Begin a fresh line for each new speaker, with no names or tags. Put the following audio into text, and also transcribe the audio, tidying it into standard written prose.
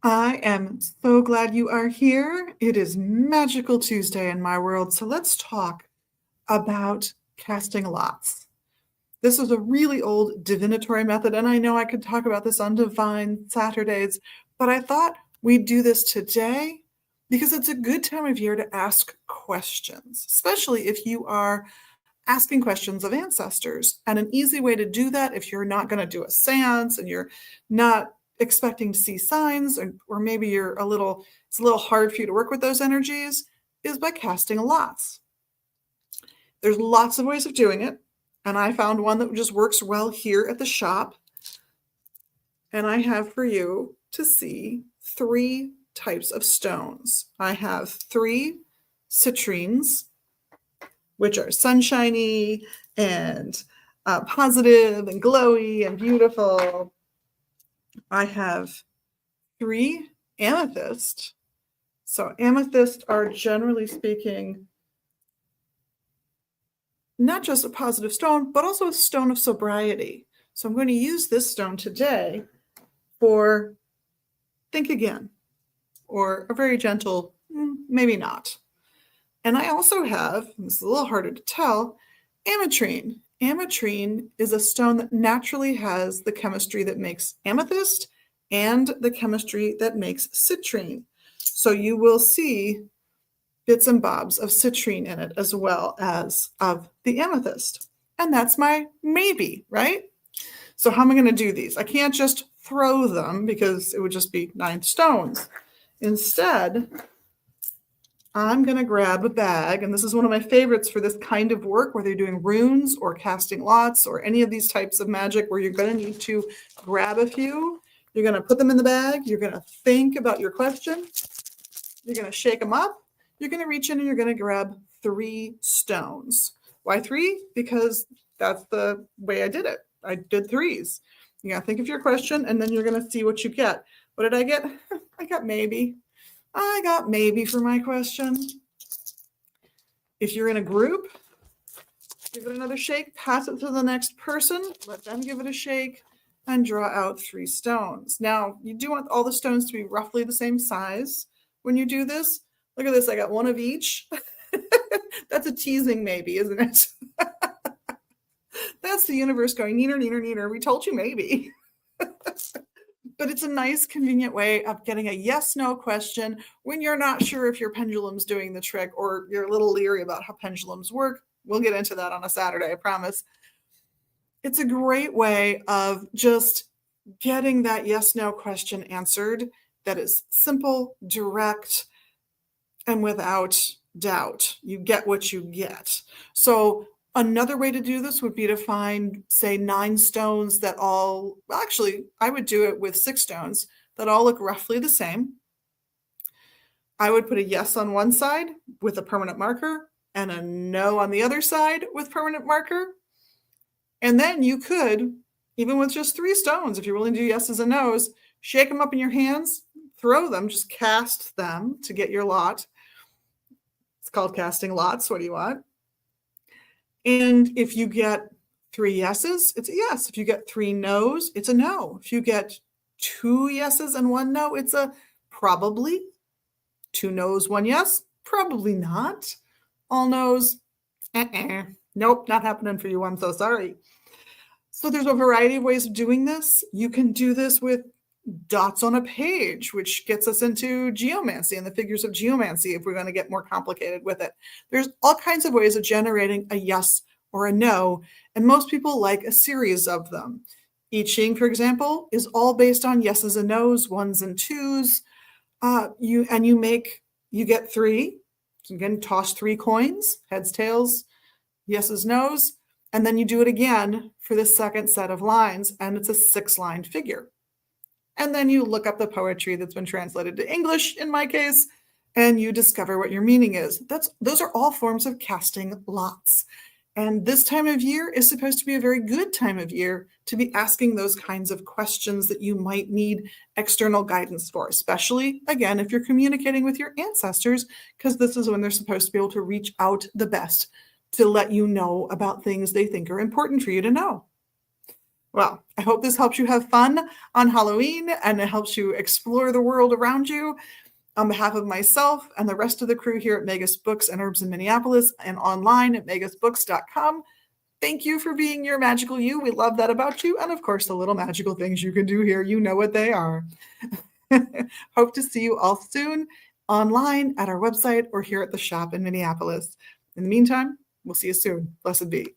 I am so glad you are here. It is Magical Tuesday in my world, so let's talk about casting lots. This is a really old divinatory method, and I know I could talk about this on Divine Saturdays, but I thought we'd do this today because it's a good time of year to ask questions, especially if you are asking questions of ancestors. And an easy way to do that, if you're not going to do a seance and you're not expecting to see signs, or maybe it's a little hard for you to work with those energies, is by casting lots. There's lots of ways of doing it. And I found one that just works well here at the shop. And I have for you to see 3 types of stones. I have 3 citrines, which are sunshiny and positive and glowy and beautiful. I have 3 amethyst. So amethyst are, generally speaking, not just a positive stone, but also a stone of sobriety. So I'm going to use this stone today for think again, or a very gentle, maybe not. And I also have, this is a little harder to tell, ametrine. Ametrine is a stone that naturally has the chemistry that makes amethyst and the chemistry that makes citrine. So you will see bits and bobs of citrine in it as well as of the amethyst. And that's my maybe, right? So how am I going to do these? I can't just throw them because it would just be 9 stones. Instead, I'm going to grab a bag, and this is one of my favorites for this kind of work, whether you're doing runes or casting lots or any of these types of magic where you're going to need to grab a few. You're going to put them in the bag. You're going to think about your question. You're going to shake them up. You're going to reach in and you're going to grab 3 stones. Why 3? Because that's the way I did it. I did 3s. You got to think of your question, and then you're going to see what you get. What did I get? I got maybe. I got maybe for my question. If you're in a group, give it another shake, pass it to the next person, let them give it a shake, and draw out 3 stones. Now, you do want all the stones to be roughly the same size when you do this. Look at this, I got 1 of each. That's a teasing maybe, isn't it? That's the universe going, neener, neener, neener. We told you maybe. But it's a nice, convenient way of getting a yes-no question when you're not sure if your pendulum's doing the trick or you're a little leery about how pendulums work. We'll get into that on a Saturday, I promise. It's a great way of just getting that yes-no question answered that is simple, direct, and without doubt. You get what you get. So another way to do this would be to find, say, 9 stones that all, well, actually, I would do it with 6 stones that all look roughly the same. I would put a yes on one side with a permanent marker and a no on the other side with permanent marker. And then you could, even with just 3 stones, if you're willing to do yeses and nos, shake them up in your hands, throw them, just cast them to get your lot. It's called casting lots. What do you want? And if you get 3 yeses, it's a yes. If you get 3 nos, it's a no. If you get 2 yeses and 1 no, it's a probably. 2 nos, 1 yes, probably not. All nos, nope, not happening for you. I'm so sorry. So there's a variety of ways of doing this. You can do this with dots on a page, which gets us into geomancy and the figures of geomancy if we're going to get more complicated with it. There's all kinds of ways of generating a yes or a no, and most people like a series of them. I Ching, for example, is all based on yeses and nos, 1s and 2s. You get 3. So again, toss 3 coins, heads, tails, yeses, nos, and then you do it again for the second set of lines, and it's a 6-line figure. And then you look up the poetry that's been translated to English, in my case, and you discover what your meaning is. Those are all forms of casting lots. And this time of year is supposed to be a very good time of year to be asking those kinds of questions that you might need external guidance for, especially, again, if you're communicating with your ancestors, because this is when they're supposed to be able to reach out the best to let you know about things they think are important for you to know. Well, I hope this helps you have fun on Halloween and it helps you explore the world around you. On behalf of myself and the rest of the crew here at Magus Books and Herbs in Minneapolis and online at magusbooks.com, thank you for being your magical you. We love that about you. And of course, the little magical things you can do here, you know what they are. Hope to see you all soon online at our website or here at the shop in Minneapolis. In the meantime, we'll see you soon. Blessed be.